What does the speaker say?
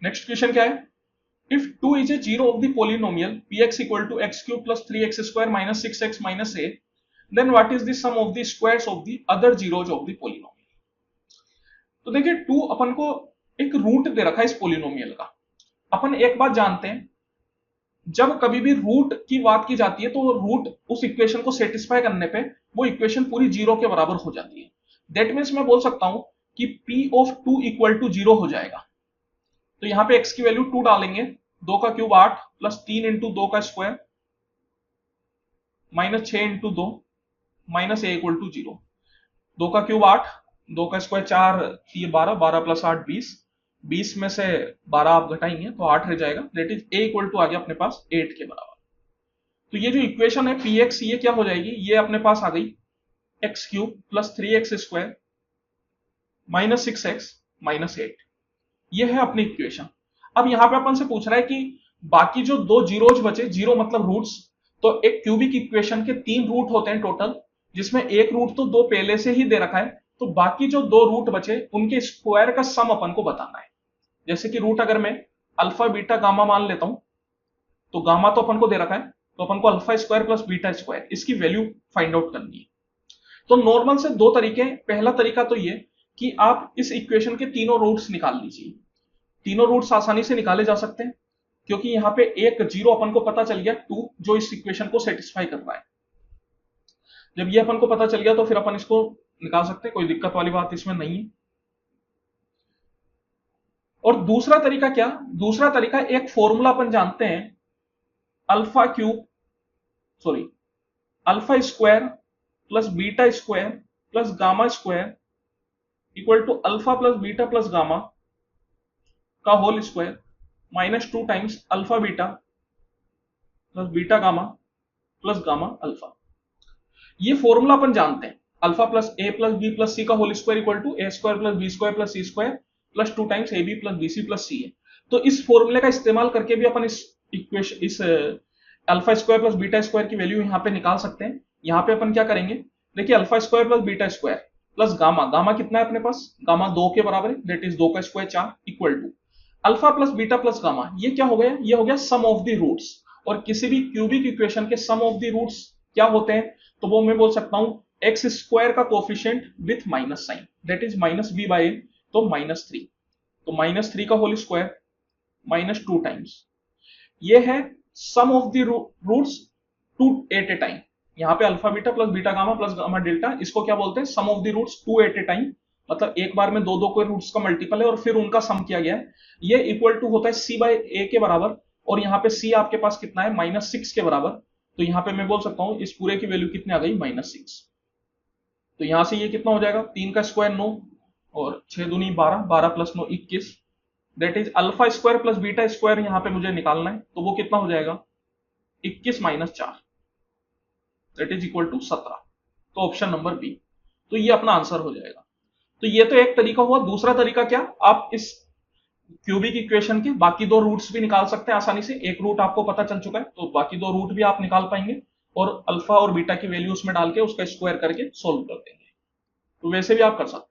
Next question क्या है, if 2 is a zero of the polynomial px equal to x cube plus 3x square minus 6x minus a, then what is the sum of the squares of the other zeros of the polynomial। तो देखिए 2 अपन को एक root दे रखा है इस polynomial का। अपन एक बात जानते हैं, जब कभी भी रूट की बात की जाती है तो रूट उस इक्वेशन को सेटिस्फाई करने पे वो इक्वेशन पूरी जीरो के बराबर हो जाती है। दैट मीन्स मैं बोल सकता हूं कि p ऑफ 2 इक्वल टू 0 हो जाएगा। तो यहां पे x की वैल्यू 2 डालेंगे, 2 का क्यूब 8 प्लस 3 इंटू 2 का square minus 6 into 2 minus A equal to 0। 2 का क्यूब 8, 2 का स्क्वायर 4, ये 12, 12 प्लस 8 20, 20 में से 12 आप घटाएंगे तो 8 रह जाएगा। That is A equal to आ गया अपने पास 8 के बराबर। तो ये जो इक्वेशन है पी एक्स, ये क्या हो जाएगी, ये अपने पास आ गई x cube plus 3x square minus 6x minus 8। ये है अपनी इक्वेशन। अब यहां पे अपन से पूछ रहा है कि बाकी जो दो जीरोज बचे, जीरो मतलब रूट्स, तो एक क्यूबिक इक्वेशन के 3 रूट होते हैं टोटल, जिसमें एक रूट तो 2 पहले से ही दे रखा है, तो बाकी जो 2 रूट बचे उनके स्क्वायर का सम अपन को बताना है। जैसे कि रूट अगर मैं अल्फा बीटा गामा मान लेता हूं, तो गामा तो अपन को दे रखा है, तो अपन को alpha square plus beta square इसकी वैल्यू फाइंड आउट करनी है। तो नॉर्मल से 2 तरीके, पहला तरीका तो ये कि आप इस इक्वेशन के तीनों रूट्स निकाल लीजिए। तीनों रूट्स आसानी से निकाले जा सकते हैं, क्योंकि यहां पे एक जीरो अपन को पता चल गया 2 जो इस इक्वेशन को सेटिस्फाई कर रहा है। जब ये अपन को पता चल गया तो फिर अपन इसको निकाल सकते हैं, कोई दिक्कत वाली बात इसमें नहीं है। और दूसरा तरीका क्या, दूसरा तरीका एक फॉर्मूला अपन जानते हैं, alpha cube sorry alpha square plus beta square plus gamma square equal to alpha plus beta plus gamma का whole square minus 2 times alpha beta plus beta gamma plus gamma alpha. ये formula अपन जानते हैं, alpha plus A plus B plus C का whole square equal to A square plus B square plus C square plus 2 times A B plus B C plus सी है। तो इस फॉर्मूले का इस्तेमाल करके भी अपन इस इक्वेशन, इस alpha square plus beta square की वैल्यू यहां पे निकाल सकते हैं। यहां पे अपन क्या करेंगे, देखिए alpha square plus beta square plus gamma, gamma कितना है अपने पास, गामा 2 के बराबर है, दैट इज 2 का square 4 equal to alpha plus beta plus gamma. ये क्या हो गया, ये हो गया सम ऑफ द रूट्स। और किसी भी क्यूबिक इक्वेशन के सम ऑफ द रूट्स क्या होते हैं, तो वो मैं बोल सकता हूं एक्स स्क्वायर का coefficient with minus sign, that is minus B by, तो माइनस 3, तो माइनस 3 का होल स्क्वायर माइनस 2 टाइम्स, ये है sum of the roots 2 at a time. यहां पे alpha beta plus beta gamma plus gamma delta, इसको क्या बोलते हैं, sum of the roots 2 at a time. मतलब एक बार में दो दो कोई रूट्स का मल्टीपल है और फिर उनका सम किया गया है। ये इक्वल टू होता है सी बाई ए के बराबर, और यहाँ पे सी आपके पास कितना है, माइनस 6 के बराबर। तो यहाँ पे मैं बोल सकता हूं इस पूरे की वैल्यू कितनी आ गई, माइनस 6। तो यहां से ये कितना हो जाएगा, 3 का स्क्वायर 9 और 6 दूनी 12, 12 plus 9 21, that is alpha square plus beta square यहां पे मुझे निकालना है, तो वो कितना हो जाएगा 21 minus 4, that is equal to 17। तो ऑप्शन नंबर बी, तो ये अपना आंसर हो जाएगा। तो ये तो एक तरीका हुआ। दूसरा तरीका क्या, आप इस क्यूबिक इक्वेशन के बाकी 2 रूट्स भी निकाल सकते हैं आसानी से। एक रूट आपको पता चल चुका है, तो बाकी 2 रूट भी आप निकाल पाएंगे और अल्फा और बीटा की वैल्यू उसमें डाल के उसका स्क्वायर करके सोल्व कर देंगे। तो वैसे भी आप कर सकते हैं।